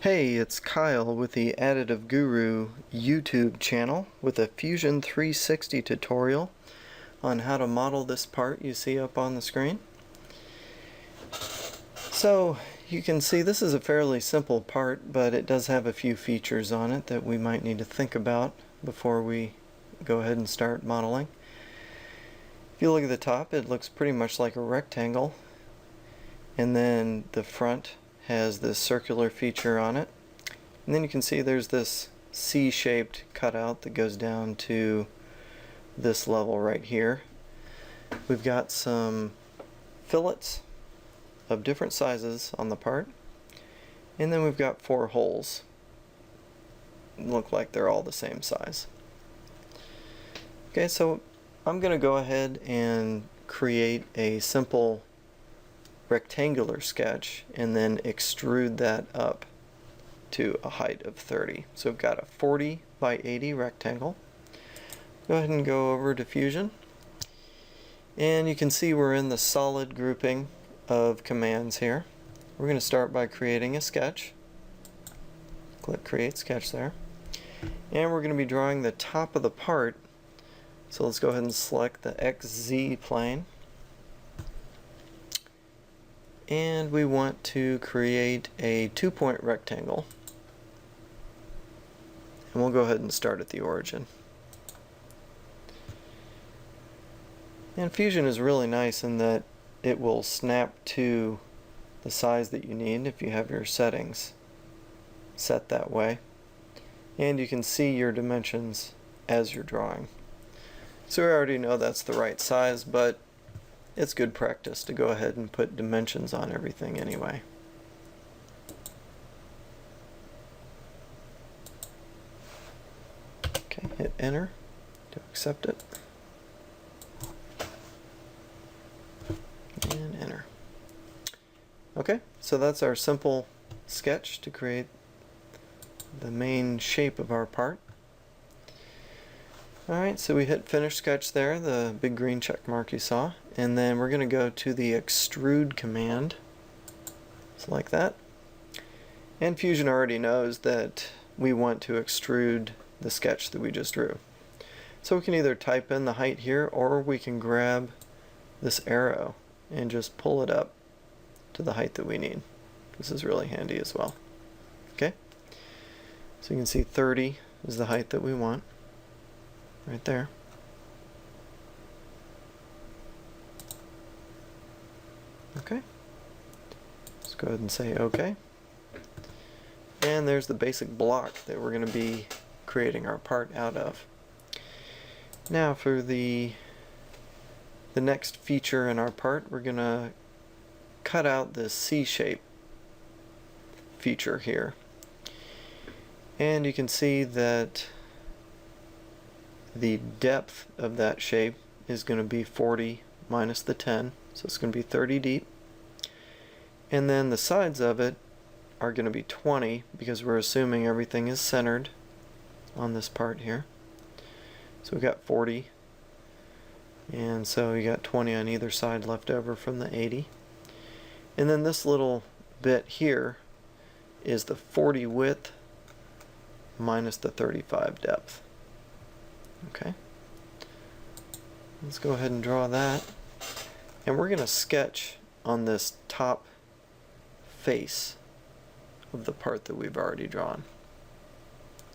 Hey, it's Kyle with the Additive Guru YouTube channel with a Fusion 360 tutorial on how to model this part you see up on the screen. So you can see this is a fairly simple part, but it does have a few features on it that we might need to think about before we go ahead and start modeling. If you look at the top, it looks pretty much like a rectangle, and then the front has this circular feature on it, and then you can see there's this C-shaped cutout that goes down to this level right here. We've got some fillets of different sizes on the part, and then we've got 4 holes. Look like they're all the same size. Okay, so I'm going to go ahead and create a simple rectangular sketch and then extrude that up to a height of 30. So we've got a 40 by 80 rectangle. Go ahead and go over to Fusion, and you can see we're in the solid grouping of commands here. We're going to start by creating a sketch. Click Create Sketch there, and we're going to be drawing the top of the part. So let's go ahead and select the XZ plane, and we want to create a 2-point rectangle, and we'll go ahead and start at the origin. And Fusion is really nice in that it will snap to the size that you need if you have your settings set that way, and you can see your dimensions as you're drawing. So we already know that's the right size, but it's good practice to go ahead and put dimensions on everything anyway. Okay, hit enter to accept it. And enter. Okay, so that's our simple sketch to create the main shape of our part. Alright, so we hit finish sketch there, the big green check mark you saw, and then we're going to go to the extrude command, so like that. And Fusion already knows that we want to extrude the sketch that we just drew. So we can either type in the height here, or we can grab this arrow and just pull it up to the height that we need. This is really handy as well. Okay, so you can see 30 is the height that we want. Right there. Okay. Let's go ahead and say OK. And there's the basic block that we're going to be creating our part out of. Now for the next feature in our part, we're going to cut out this C-shape feature here. And you can see that the depth of that shape is going to be 40 minus the 10, so it's going to be 30 deep. And then the sides of it are going to be 20 because we're assuming everything is centered on this part here. So we've got 40, and so you got 20 on either side left over from the 80. And then this little bit here is the 40 width minus the 35 depth. Okay, let's go ahead and draw that, and we're going to sketch on this top face of the part that we've already drawn.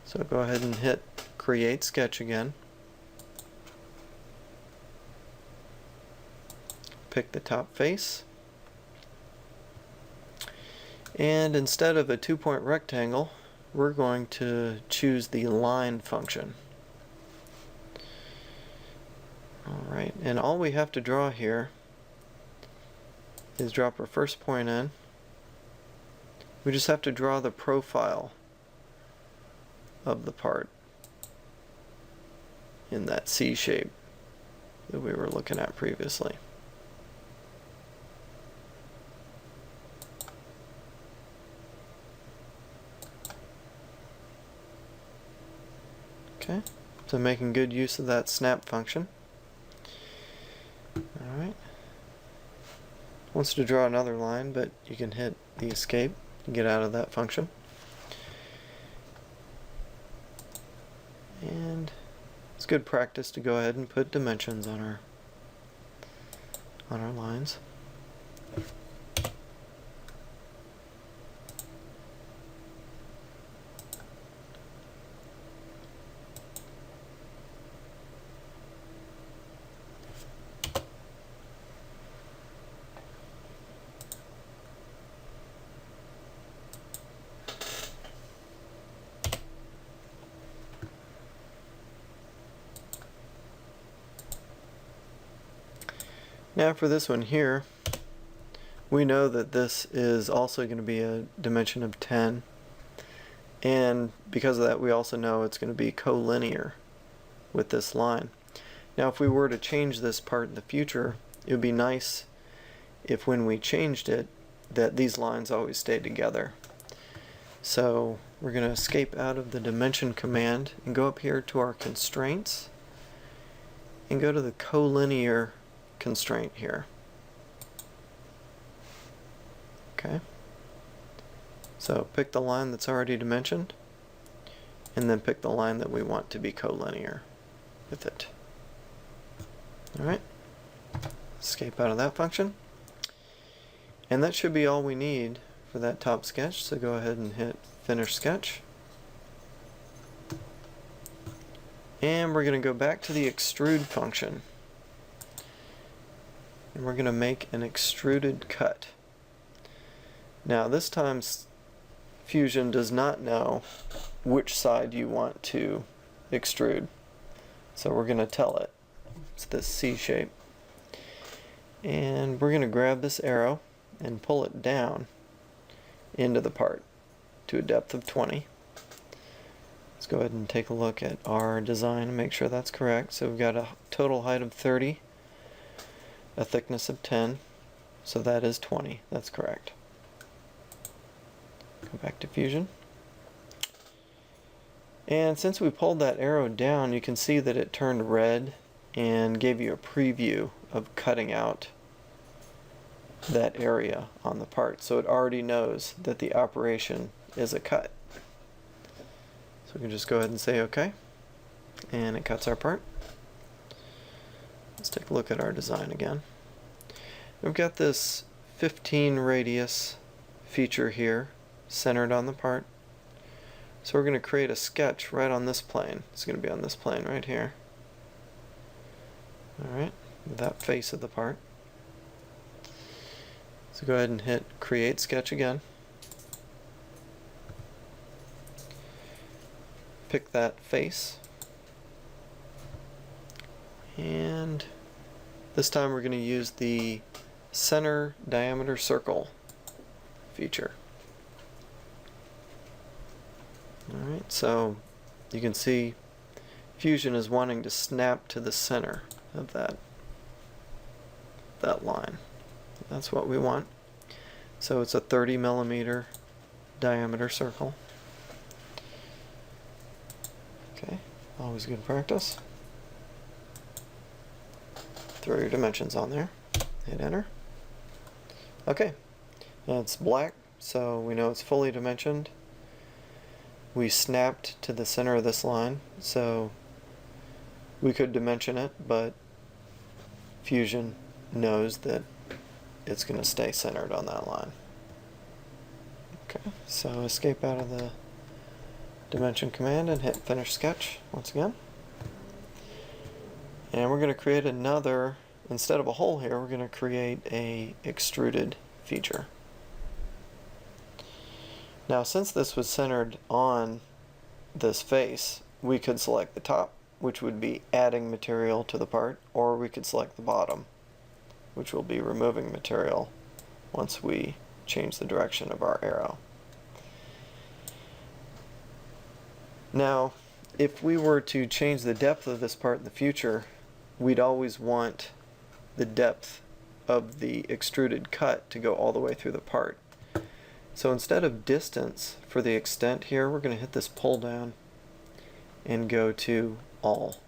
So go ahead and hit Create Sketch again, pick the top face, and instead of a 2-point rectangle, we're going to choose the line function. Alright, and all we have to draw here is drop our first point in. We just have to draw the profile of the part in that C shape that we were looking at previously. Okay, so making good use of that snap function. Alright, wants to draw another line, but you can hit the escape to get out of that function. And it's good practice to go ahead and put dimensions on our lines. Now for this one here, we know that this is also going to be a dimension of 10, and because of that we also know it's going to be collinear with this line. Now if we were to change this part in the future, it would be nice if when we changed it that these lines always stayed together. So we're going to escape out of the dimension command and go up here to our constraints and go to the collinear constraint here. Okay, so pick the line that's already dimensioned and then pick the line that we want to be collinear with it. Alright, escape out of that function, and that should be all we need for that top sketch, so go ahead and hit finish sketch, and we're going to go back to the extrude function and we're going to make an extruded cut. Now this time Fusion does not know which side you want to extrude, so we're going to tell it. It's this C shape, and we're going to grab this arrow and pull it down into the part to a depth of 20. Let's go ahead and take a look at our design and make sure that's correct. So we've got a total height of 30, a thickness of 10, so that is 20. That's correct. Go back to Fusion. And since we pulled that arrow down, you can see that it turned red and gave you a preview of cutting out that area on the part. So it already knows that the operation is a cut. So we can just go ahead and say OK, and it cuts our part. Let's take a look at our design again. We've got this 15 radius feature here centered on the part. So we're going to create a sketch right on this plane. It's going to be on this plane right here. Alright, that face of the part. So go ahead and hit create sketch again. Pick that face. And this time we're going to use the center diameter circle feature. Alright, so you can see Fusion is wanting to snap to the center of that line. That's what we want. So it's a 30 millimeter diameter circle. Okay, always good practice. Throw your dimensions on there, hit enter. Okay, and it's black, so we know it's fully dimensioned. We snapped to the center of this line, so we could dimension it, but Fusion knows that it's going to stay centered on that line. Okay, so escape out of the dimension command and hit finish sketch once again. And we're going to create another, instead of a hole here, we're going to create a extruded feature. Now since this was centered on this face, we could select the top, which would be adding material to the part, or we could select the bottom, which will be removing material once we change the direction of our arrow. Now, if we were to change the depth of this part in the future, we'd always want the depth of the extruded cut to go all the way through the part. So instead of distance for the extent here, we're going to hit this pull down and go to all.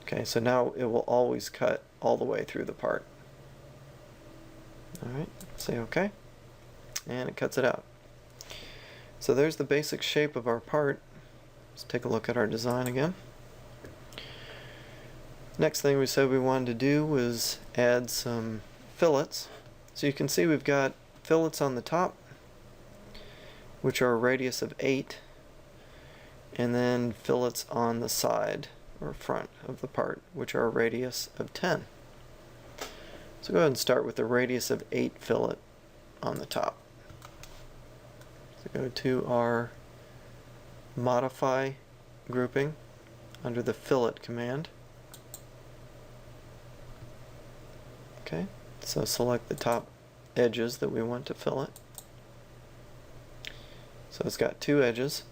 Okay, so now it will always cut all the way through the part. Alright, say OK, and it cuts it out. So there's the basic shape of our part. Let's take a look at our design again. Next thing we said we wanted to do was add some fillets. So you can see we've got fillets on the top, which are a radius of 8, and then fillets on the side or front of the part, which are a radius of 10. So go ahead and start with a radius of 8 fillet on the top. So go to our modify grouping under the fillet command. Okay, so select the top edges that we want to fillet. So it's got 2 edges,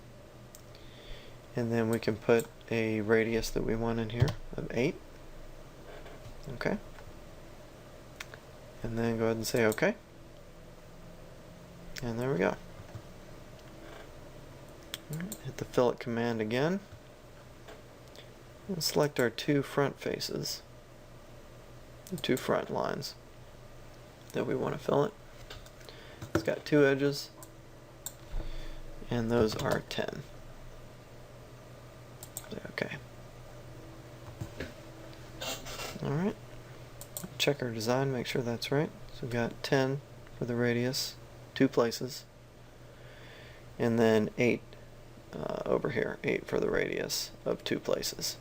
and then we can put a radius that we want in here of 8. Okay, and then go ahead and say OK, and there we go. Hit the fillet command again, and select our 2 front faces, the 2 front lines that we want to fillet. It's got 2 edges, and those are 10. Okay. Alright. Check our design, make sure that's right. So we've got 10 for the radius, 2 places, and then 8 over here, 8 for the radius of 2 places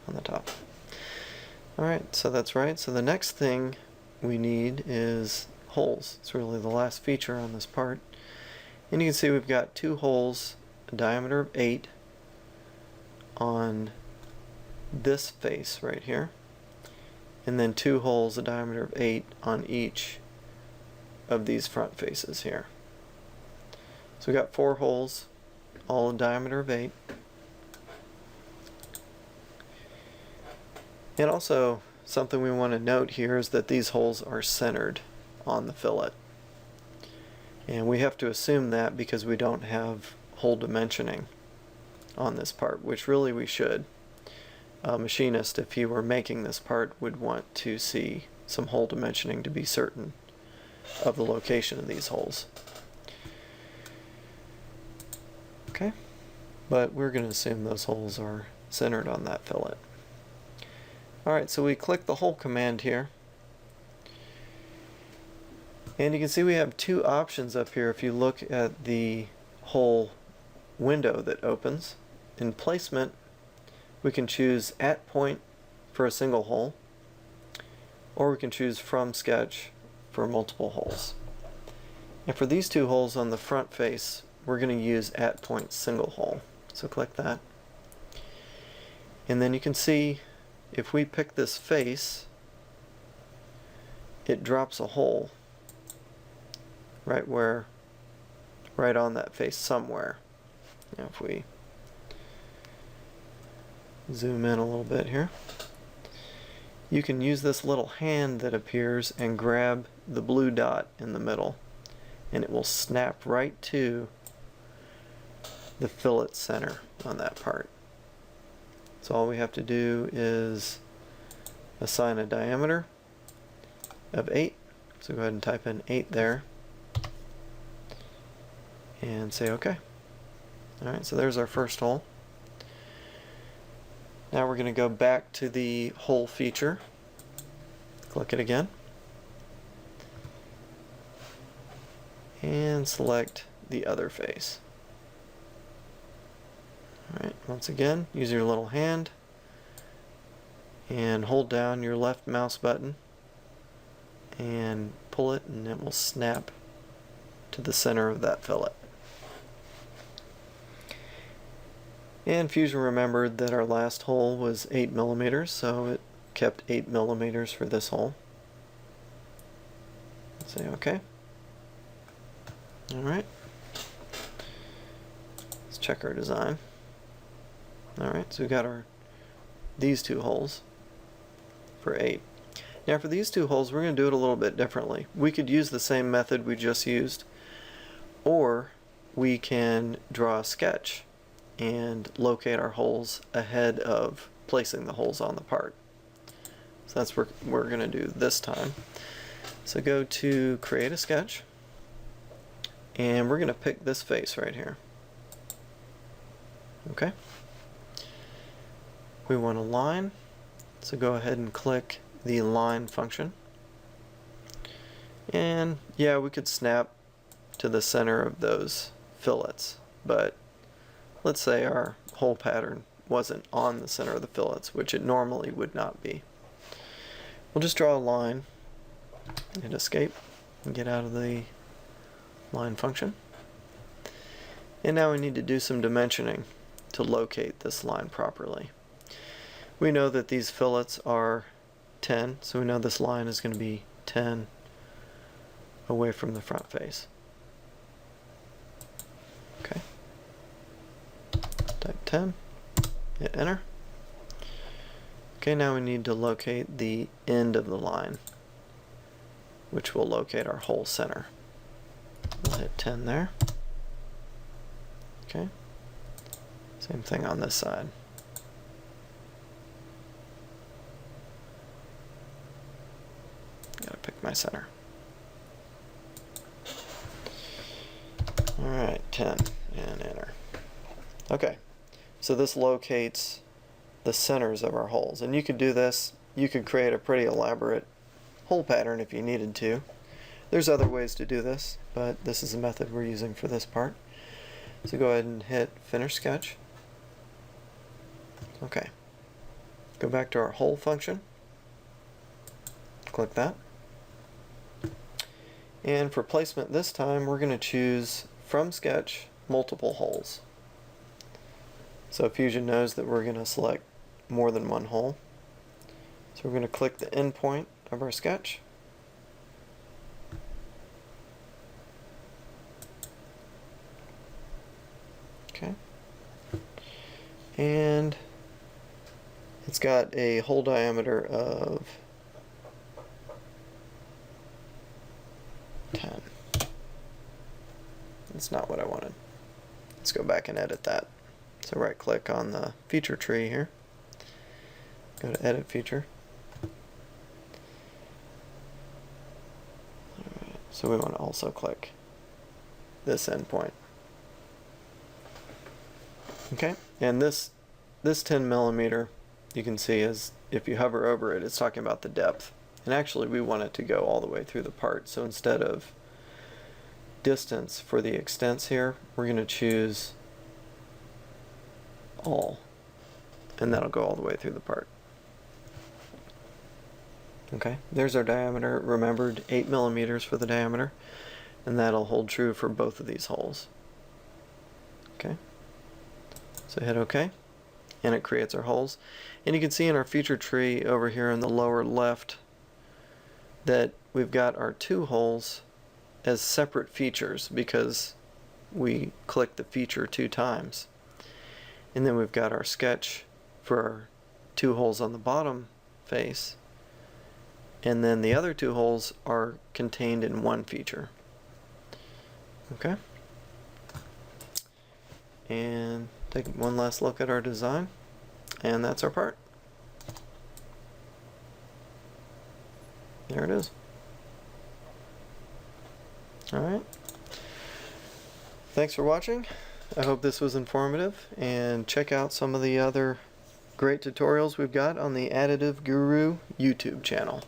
on the top. Alright, so that's right. So the next thing we need is holes. It's really the last feature on this part. And you can see we've got 2 holes, a diameter of 8 on this face right here, and then 2 holes, a diameter of 8 on each of these front faces here. So we've got 4 holes, all a diameter of 8. And also, something we want to note here is that these holes are centered on the fillet. And we have to assume that because we don't have hole dimensioning on this part, which really we should. A machinist, if he were making this part, would want to see some hole dimensioning to be certain of the location of these holes. Okay, but we're going to assume those holes are centered on that fillet. Alright, so we click the hole command here, and you can see we have 2 options up here. If you look at the hole window that opens, in placement we can choose at point for a single hole, or we can choose from sketch for multiple holes. And for these 2 holes on the front face, we're going to use at point single hole. So click that, and then you can see if we pick this face, it drops a hole right on that face somewhere. Now if we zoom in a little bit here, you can use this little hand that appears and grab the blue dot in the middle, and it will snap right to the fillet center on that part. So all we have to do is assign a diameter of 8. So go ahead and type in 8 there and say OK. Alright, so there's our first hole. Now we're going to go back to the hole feature. Click it again. And select the other face. Alright, once again, use your little hand and hold down your left mouse button and pull it, and it will snap to the center of that fillet. And Fusion remembered that our last hole was 8 millimeters, so it kept 8 millimeters for this hole. Say OK. Alright. Let's check our design. Alright, so we've got these 2 holes for 8. Now for these 2 holes, we're going to do it a little bit differently. We could use the same method we just used, or we can draw a sketch and locate our holes ahead of placing the holes on the part. So that's what we're going to do this time. So go to create a sketch, and we're going to pick this face right here. Okay. We want a line, so go ahead and click the line function. And yeah, we could snap to the center of those fillets, but let's say our hole pattern wasn't on the center of the fillets, which it normally would not be. We'll just draw a line, hit escape, and get out of the line function. And now we need to do some dimensioning to locate this line properly. We know that these fillets are 10, so we know this line is going to be 10 away from the front face. Okay. Type 10, hit enter. Okay, now we need to locate the end of the line, which will locate our hole center. We'll hit 10 there. Okay. Same thing on this side. Gotta pick my center. Alright, 10 and enter. Okay, so this locates the centers of our holes. And you could do this, you could create a pretty elaborate hole pattern if you needed to. There's other ways to do this, but this is the method we're using for this part. So go ahead and hit Finish Sketch. Okay. Go back to our hole function. Click that. And for placement this time, we're going to choose from Sketch multiple holes. So Fusion knows that we're going to select more than one hole. So we're going to click the end point of our sketch. Okay. And it's got a hole diameter of 10. That's not what I wanted. Let's go back and edit that. So right click on the feature tree here. Go to edit feature. Alright, so we want to also click this endpoint. Okay, and this 10 millimeter you can see is, if you hover over it, it's talking about the depth. And actually we want it to go all the way through the part. So instead of distance for the extents here, we're going to choose all, and that'll go all the way through the part. Okay, there's our diameter. Remembered 8 millimeters for the diameter, and that'll hold true for both of these holes. Okay, so hit OK, and it creates our holes. And you can see in our feature tree over here in the lower left that we've got our two holes as separate features because we clicked the feature 2 times. And then we've got our sketch for our 2 holes on the bottom face, and then the other 2 holes are contained in one feature. Okay, and take one last look at our design, and that's our part. There it is. Alright, thanks for watching. I hope this was informative, and check out some of the other great tutorials we've got on the Additive Guru YouTube channel.